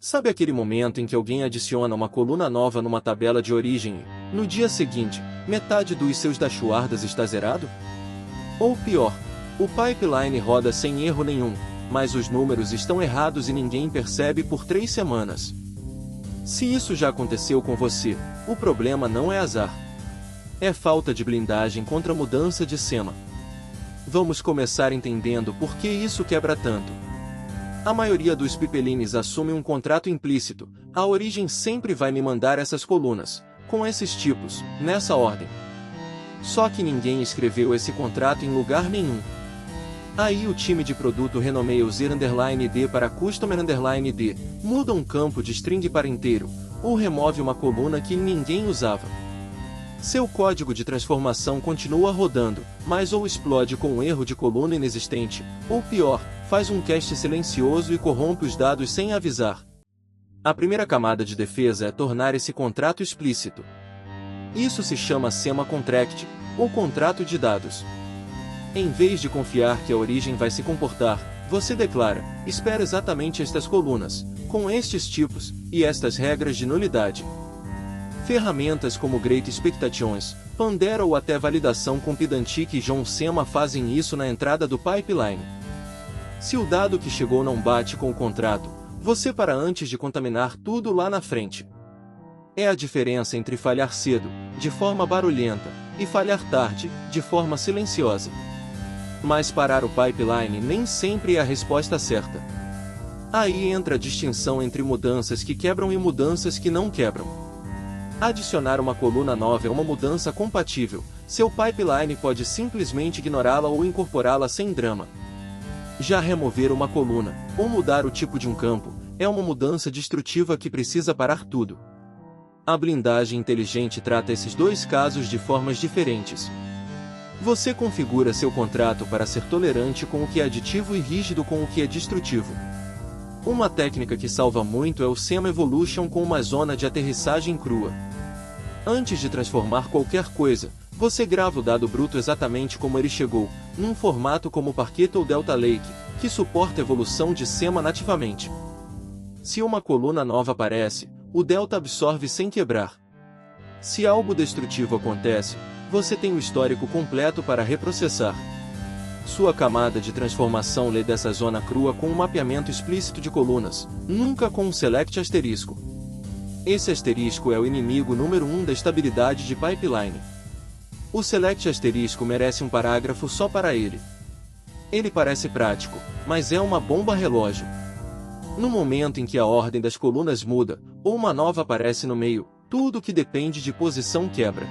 Sabe aquele momento em que alguém adiciona uma coluna nova numa tabela de origem e, no dia seguinte, metade dos seus dashboards está zerado? Ou pior, o pipeline roda sem erro nenhum, mas os números estão errados e ninguém percebe por 3 semanas. Se isso já aconteceu com você, o problema não é azar. É falta de blindagem contra a mudança de SEMA. Vamos começar entendendo por que isso quebra tanto. A maioria dos pipelines assume um contrato implícito. A origem sempre vai me mandar essas colunas, com esses tipos, nessa ordem. Só que ninguém escreveu esse contrato em lugar nenhum. Aí o time de produto renomeia o zero_d para customer_d, muda um campo de string para inteiro, ou remove uma coluna que ninguém usava. Seu código de transformação continua rodando, mas ou explode com um erro de coluna inexistente, ou pior, faz um cache silencioso e corrompe os dados sem avisar. A primeira camada de defesa é tornar esse contrato explícito. Isso se chama SEMA Contract, ou contrato de dados. Em vez de confiar que a origem vai se comportar, você declara: espera exatamente estas colunas, com estes tipos, e estas regras de nulidade. Ferramentas como Great Expectations, Pandera ou até validação com Pydantic e John SEMA fazem isso na entrada do pipeline. Se o dado que chegou não bate com o contrato, você para antes de contaminar tudo lá na frente. É a diferença entre falhar cedo, de forma barulhenta, e falhar tarde, de forma silenciosa. Mas parar o pipeline nem sempre é a resposta certa. Aí entra a distinção entre mudanças que quebram e mudanças que não quebram. Adicionar uma coluna nova é uma mudança compatível, seu pipeline pode simplesmente ignorá-la ou incorporá-la sem drama. Já remover uma coluna, ou mudar o tipo de um campo, é uma mudança destrutiva que precisa parar tudo. A blindagem inteligente trata esses dois casos de formas diferentes. Você configura seu contrato para ser tolerante com o que é aditivo e rígido com o que é destrutivo. Uma técnica que salva muito é o SEMA Evolution com uma zona de aterrissagem crua. Antes de transformar qualquer coisa, você grava o dado bruto exatamente como ele chegou, num formato como Parquet ou Delta Lake, que suporta evolução de SEMA nativamente. Se uma coluna nova aparece, o Delta absorve sem quebrar. Se algo destrutivo acontece, você tem o histórico completo para reprocessar. Sua camada de transformação lê dessa zona crua com um mapeamento explícito de colunas, nunca com um select asterisco. Esse asterisco é o inimigo número 1 da estabilidade de pipeline. O select asterisco merece um parágrafo só para ele. Ele parece prático, mas é uma bomba relógio. No momento em que a ordem das colunas muda, ou uma nova aparece no meio, tudo que depende de posição quebra.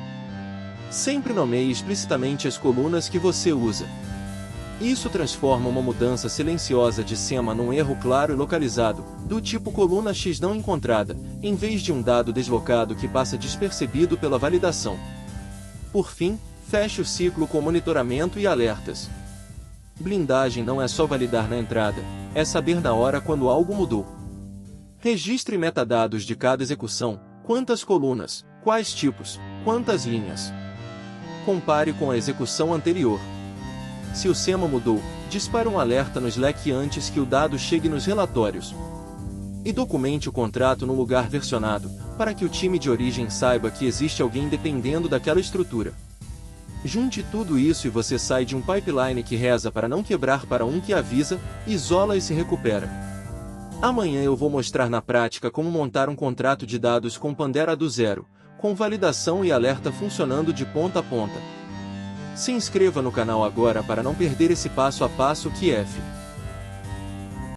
Sempre nomeie explicitamente as colunas que você usa. Isso transforma uma mudança silenciosa de SEMA num erro claro e localizado, do tipo coluna X não encontrada, em vez de um dado deslocado que passa despercebido pela validação. Por fim, feche o ciclo com monitoramento e alertas. Blindagem não é só validar na entrada, é saber na hora quando algo mudou. Registre metadados de cada execução, quantas colunas, quais tipos, quantas linhas. Compare com a execução anterior. Se o SEMA mudou, dispare um alerta no Slack antes que o dado chegue nos relatórios. E documente o contrato num lugar versionado, para que o time de origem saiba que existe alguém dependendo daquela estrutura. Junte tudo isso e você sai de um pipeline que reza para não quebrar para um que avisa, isola e se recupera. Amanhã eu vou mostrar na prática como montar um contrato de dados com Pandera do zero, com validação e alerta funcionando de ponta a ponta. Se inscreva no canal agora para não perder esse passo a passo que é F.